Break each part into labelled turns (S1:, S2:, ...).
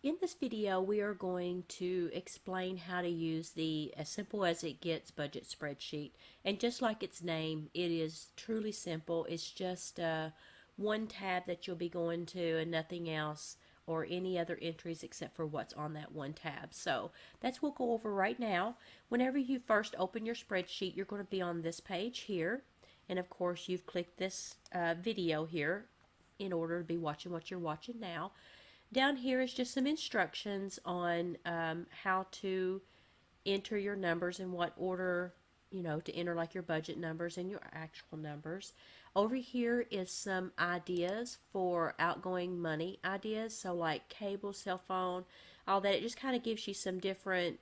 S1: In this video, we are going to explain how to use the As Simple as It Gets budget spreadsheet. And just like its name, it is truly simple. It's just one tab that you'll be going to and nothing else, or any other entries except for what's on that one tab. So that's what we'll go over right now. Whenever you first open your spreadsheet, you're going to be on this page here. And of course, you've clicked this video here in order to be watching what you're watching now. Down here is just some instructions on how to enter your numbers in what order, to enter like your budget numbers and your actual numbers. Over here is some ideas for outgoing money ideas, so like cable, cell phone, all that. It just kind of gives you some different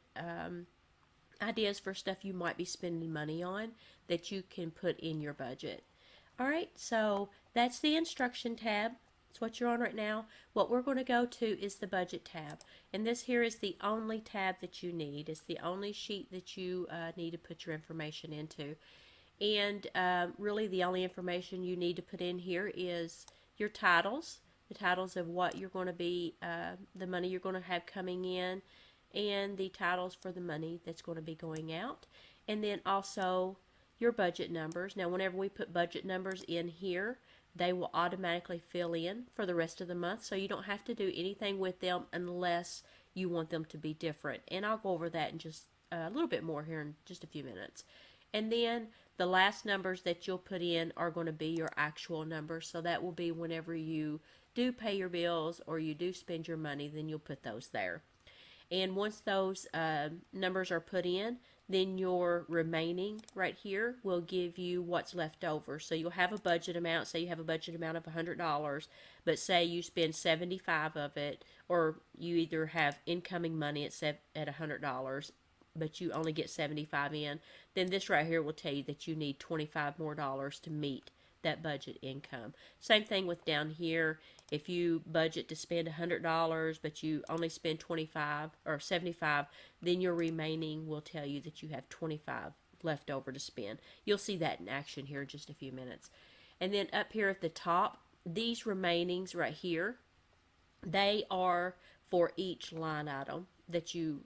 S1: ideas for stuff you might be spending money on that you can put in your budget. All right, so that's the instruction tab. It's what you're on right now. What we're going to go to is the budget tab. And this here is the only tab that you need. It's the only sheet that you need to put your information into. And really the only information you need to put in here is your titles, the titles of what you're going to be, the money you're going to have coming in, and the titles for the money that's going to be going out. And then also your budget numbers. Now whenever we put budget numbers in here, they will automatically fill in for the rest of the month, so you don't have to do anything with them unless you want them to be different. And I'll go over that in just a little bit more here in just a few minutes. And then the last numbers that you'll put in are going to be your actual numbers, so that will be whenever you do pay your bills or you do spend your money, then you'll put those there. And once those numbers are put in, then your remaining right here will give you what's left over. So you'll have a budget amount. Say you have a budget amount of $100, but say you spend 75 of it, or you either have incoming money at $100, but you only get 75 in. Then this right here will tell you that you need 25 more dollars to meet that budget income. Same thing with down here. If you budget to spend $100 but you only spend 25 or 75, then your remaining will tell you that you have 25 left over to spend. You'll see that in action here in just a few minutes. And then up here at the top, these remainings right here, they are for each line item that you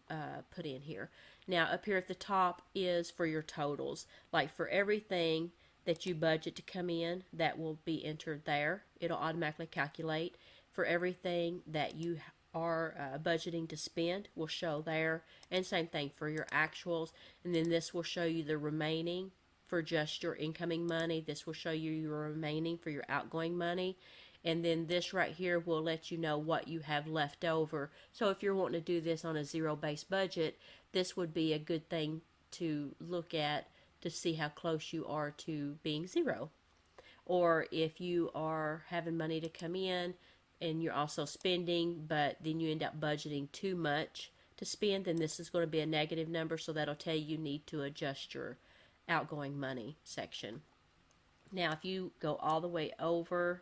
S1: put in here. Now up here at the top is for your totals. Like for everything that you budget to come in, that will be entered there. It'll automatically calculate. For everything that you are budgeting to spend will show there, and same thing for your actuals. And then this will show you the remaining for just your incoming money. This will show you your remaining for your outgoing money. And then this right here will let you know what you have left over. So if you're wanting to do this on a zero-based budget, this would be a good thing to look at to see how close you are to being zero. Or if you are having money to come in and you're also spending, but then you end up budgeting too much to spend, then this is going to be a negative number, so that'll tell you need to adjust your outgoing money section. Now if you go all the way over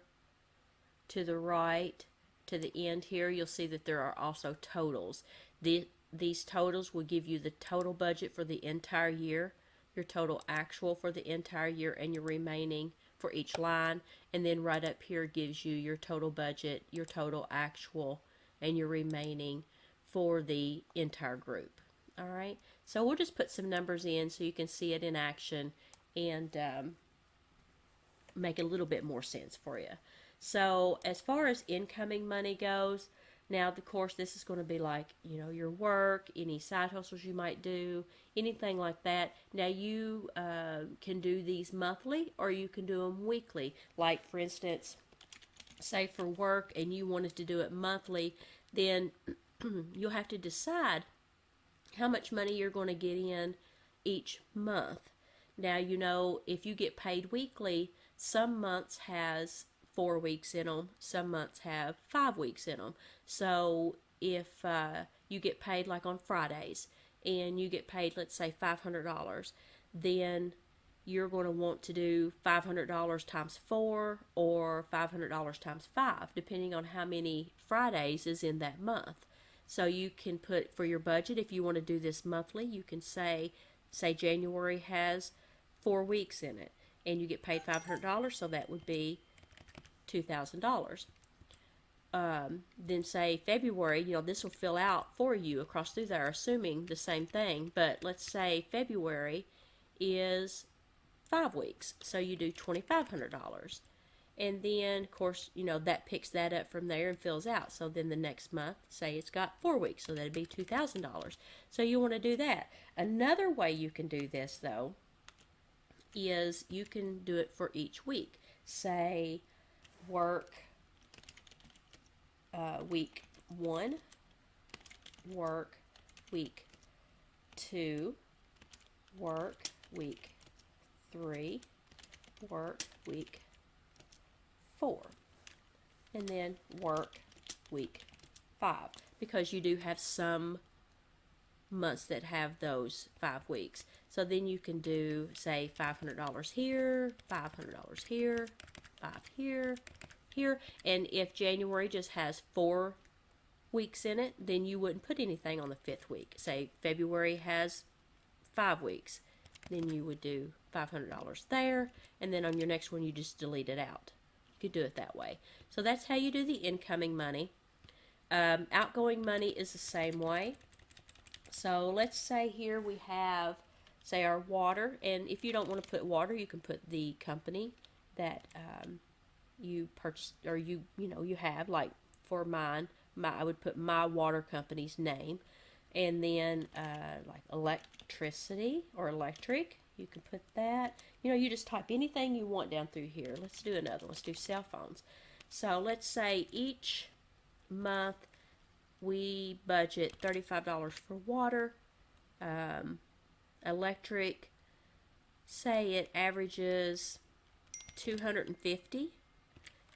S1: to the right to the end here, you'll see that there are also totals. These totals will give you the total budget for the entire year, your total actual for the entire year, and your remaining for each line. And then right up here gives you your total budget, your total actual, and your remaining for the entire group. All right, so we'll just put some numbers in so you can see it in action and make a little bit more sense for you. So as far as incoming money goes, now, of course, this is going to be like, your work, any side hustles you might do, anything like that. Now, you can do these monthly or you can do them weekly. Like, for instance, say for work and you wanted to do it monthly, then you'll have to decide how much money you're going to get in each month. Now, if you get paid weekly, some months has 4 weeks in them, some months have 5 weeks in them. So if you get paid like on Fridays and you get paid, let's say $500, then you're going to want to do $500 times 4 or $500 times 5, depending on how many Fridays is in that month. So you can put for your budget, if you want to do this monthly, you can say January has 4 weeks in it and you get paid $500, so that would be $2,000. then say February, this will fill out for you across through there, assuming the same thing. But let's say February is 5 weeks, so you do $2,500. And then, of course, that picks that up from there and fills out. So then the next month, say it's got 4 weeks, so that'd be $2,000. So you want to do that. Another way you can do this, though, is you can do it for each week. Say, work week 1, work week 2, work week 3, work week 4, and then work week 5, because you do have some months that have those 5 weeks. So then you can do, say, $500 here, $500 here, 5 here, here. And if January just has 4 weeks in it, then you wouldn't put anything on the 5th week. Say February has 5 weeks, then you would do $500 there, and then on your next one you just delete it out. You could do it that way. So that's how you do the incoming money. Outgoing money is the same way. So let's say here we have, say, our water, and if you don't want to put water, you can put the company that you purchased, or you have. Like for mine, I would put my water company's name, and then like electricity or electric, you can put that. You just type anything you want down through here. Let's do another. Let's do cell phones. So let's say each month we budget $35 for water, electric. Say it averages 250,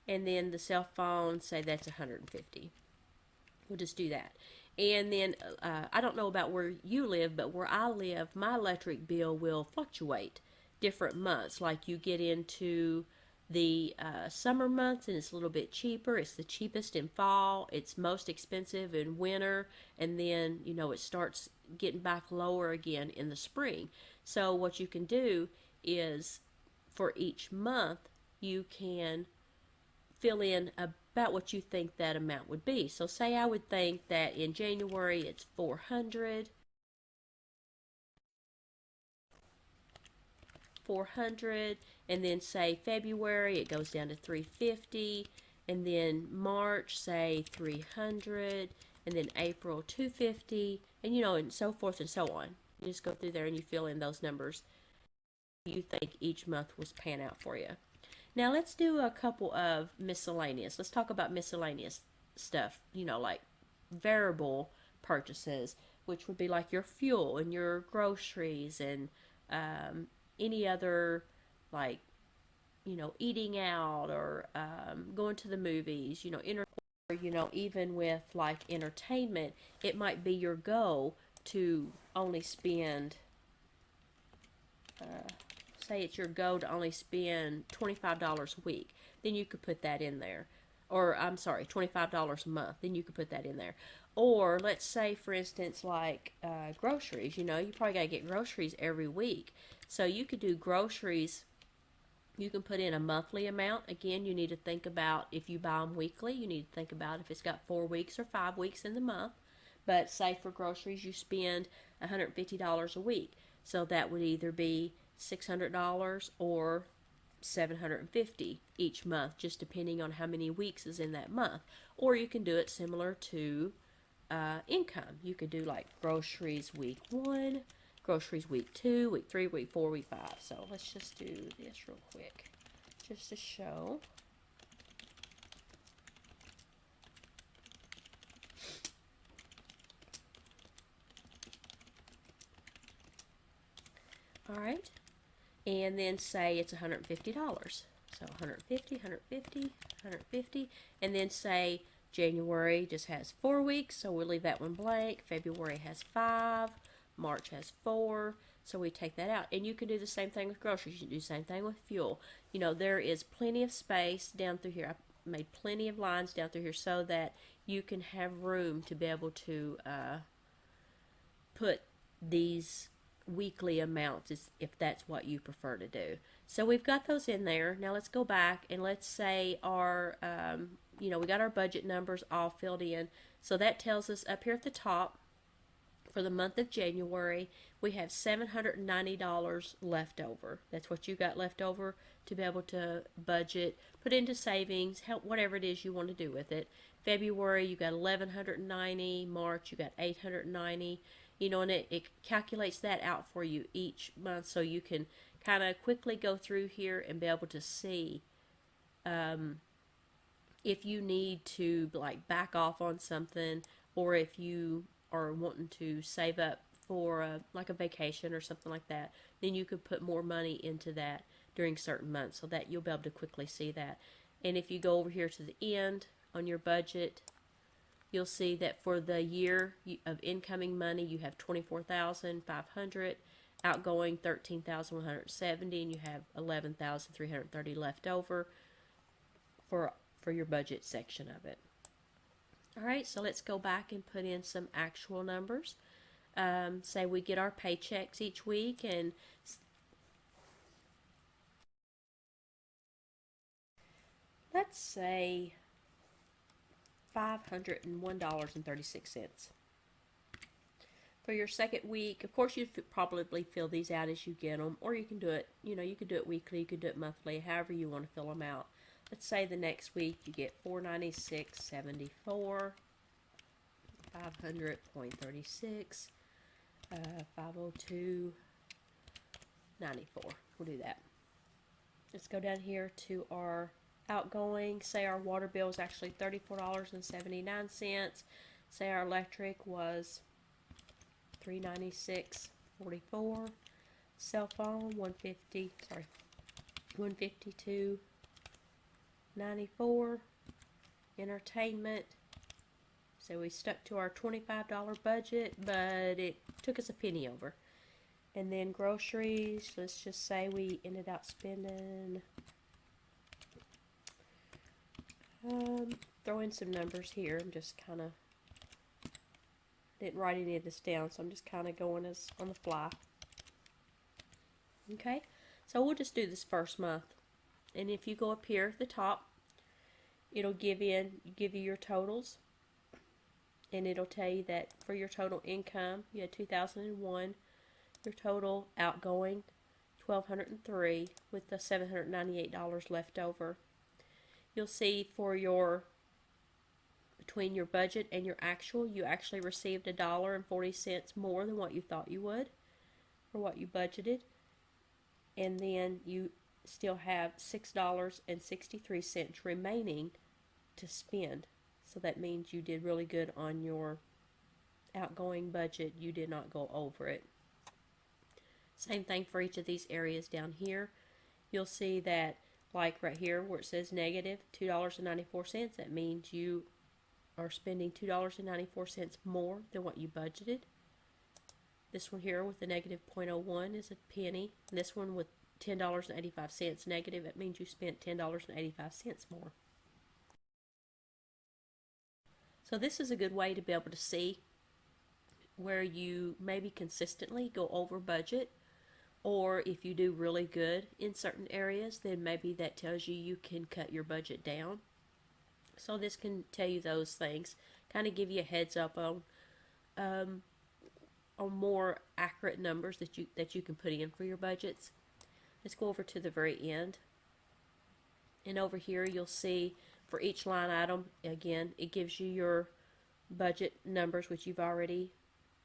S1: and then the cell phone, say that's 150. We'll just do that. And then I don't know about where you live, but where I live, my electric bill will fluctuate different months. Like you get into the summer months and it's a little bit cheaper. It's the cheapest in fall. It's most expensive in winter. And then, it starts getting back lower again in the spring. So what you can do is for each month, you can fill in about what you think that amount would be. So say I would think that in January it's 400, and then say February it goes down to 350, and then March say 300, and then April 250, and and so forth and so on. You just go through there and you fill in those numbers you think each month was pan out for you. Now let's do a couple of miscellaneous. Let's talk about miscellaneous stuff, like variable purchases, which would be like your fuel and your groceries and any other, like, eating out or going to the movies, even with like entertainment, it might be your goal to only spend say it's your goal to only spend $25 a week, then you could put that in there. Or, I'm sorry, $25 a month, then you could put that in there. Or, let's say, for instance, like groceries. You probably got to get groceries every week. So you could do groceries. You can put in a monthly amount. Again, you need to think about, if you buy them weekly, you need to think about if it's got 4 weeks or 5 weeks in the month. But say for groceries, you spend $150 a week. So that would either be $600 or $750 each month, just depending on how many weeks is in that month. Or you can do it similar to income. You could do like groceries week 1, groceries week 2, week 3, week 4, week 5. So let's just do this real quick, just to show. All right. And then say it's $150. So 150, 150, 150, and then say January just has 4 weeks, so we'll leave that one blank. February has 5, March has 4, so we take that out. And you can do the same thing with groceries. You can do the same thing with fuel. There is plenty of space down through here. I made plenty of lines down through here so that you can have room to be able to put these weekly amounts if that's what you prefer to do. So we've got those in there. Now let's go back and let's say our we got our budget numbers all filled in. So that tells us up here at the top for the month of January, we have $790 left over. That's what you got left over to be able to budget, put into savings, help whatever it is you want to do with it. February, you got 1,190. March, you got 890. And it calculates that out for you each month, so you can kind of quickly go through here and be able to see if you need to like back off on something, or if you are wanting to save up for like a vacation or something like that, then you could put more money into that during certain months, so that you'll be able to quickly see that. And if you go over here to the end on your budget, you'll see that for the year of incoming money, you have $24,500, outgoing $13,170, and you have $11,330 left over for your budget section of it. All right, so let's go back and put in some actual numbers. Say we get our paychecks each week, and let's say $501.36. For your second week, of course, you probably fill these out as you get them, or you can do it, you could do it weekly, you could do it monthly, however you want to fill them out. Let's say the next week you get $496.74, 500.36, 502.94. We'll do that. Let's go down here to our outgoing. Say our water bill is actually $34.79. Say our electric was $396.44. Cell phone $152.94. Entertainment. So we stuck to our $25 budget, but it took us a penny over. And then groceries, let's just say we ended up spending, throw in some numbers here. I'm just kind of, didn't write any of this down, so I'm just kind of going as on the fly. Okay, so we'll just do this first month. And if you go up here at the top, it'll give you your totals. And it'll tell you that for your total income, you had 2001. Your total outgoing, $1,203, with the $798 left over. You'll see for between your budget and your actual, you actually received $1.40 more than what you thought you would, or what you budgeted. And then you still have $6.63 remaining to spend. So that means you did really good on your outgoing budget. You did not go over it. Same thing for each of these areas down here. You'll see that, like right here where it says negative $2.94, that means you are spending $2.94 more than what you budgeted. This one here with the negative 0.01 is a penny. And this one with $10.85 negative, that means you spent $10.85 more. So this is a good way to be able to see where you maybe consistently go over budget, or if you do really good in certain areas, then maybe that tells you can cut your budget down. So this can tell you those things, kind of give you a heads up on more accurate numbers that you can put in for your budgets. Let's go over to the very end, and over here you'll see for each line item, again, it gives you your budget numbers, which you've already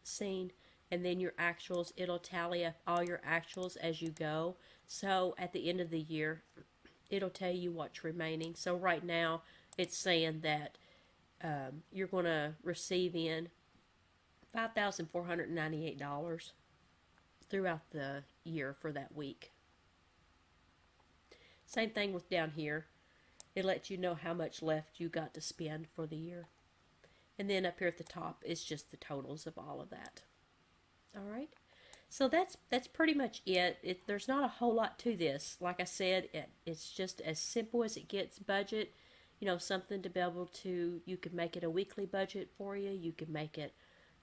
S1: seen, and then your actuals. It'll tally up all your actuals as you go. So at the end of the year, it'll tell you what's remaining. So right now, it's saying that you're going to receive in $5,498 throughout the year for that week. Same thing with down here. It lets you know how much left you got to spend for the year. And then up here at the top, it's just the totals of all of that. All right. So that's pretty much it. There's not a whole lot to this. Like I said, it's just as simple as it gets. Budget, something to be able to, you can make it a weekly budget for you. You can make it,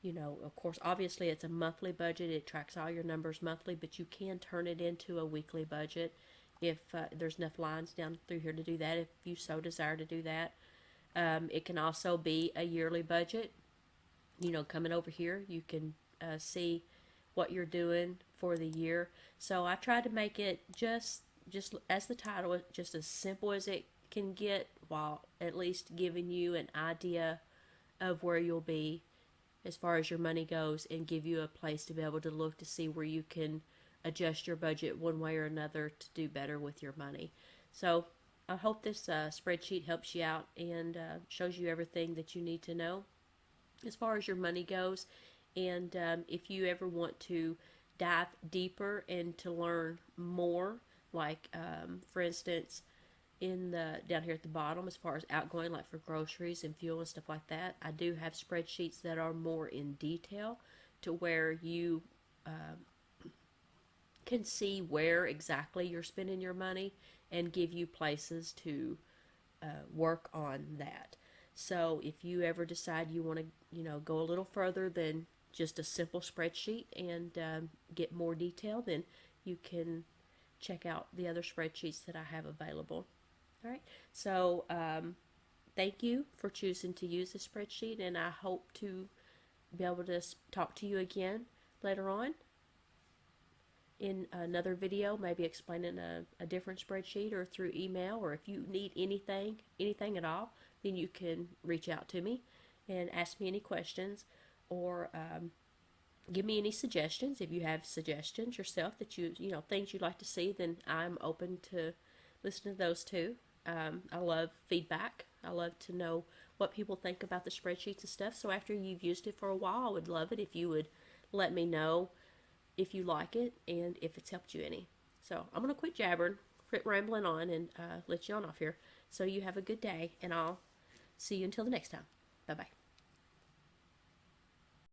S1: of course, obviously it's a monthly budget. It tracks all your numbers monthly, but you can turn it into a weekly budget if there's enough lines down through here to do that, if you so desire to do that. It can also be a yearly budget. Coming over here, you can see what you're doing for the year. So I try to make it just as the title, just as simple as it can get, while at least giving you an idea of where you'll be as far as your money goes, and give you a place to be able to look to see where you can adjust your budget one way or another to do better with your money. So I hope this spreadsheet helps you out and shows you everything that you need to know as far as your money goes. And if you ever want to dive deeper and to learn more, like for instance, in the down here at the bottom, as far as outgoing, like for groceries and fuel and stuff like that, I do have spreadsheets that are more in detail, to where you can see where exactly you're spending your money and give you places to work on that. So if you ever decide you want to, go a little further than just a simple spreadsheet and get more detail, then you can check out the other spreadsheets that I have available. All right. So thank you for choosing to use the spreadsheet, and I hope to be able to talk to you again later on in another video, maybe explaining a different spreadsheet, or through email. Or if you need anything at all, then you can reach out to me and ask me any questions, or give me any suggestions. If you have suggestions yourself that things you'd like to see, then I'm open to listen to those too. I love feedback. I love to know what people think about the spreadsheets and stuff. So after you've used it for a while, I would love it if you would let me know if you like it and if it's helped you any. So I'm going to quit jabbering, quit rambling on, and let you on off here. So you have a good day, and I'll see you until the next time. Bye-bye.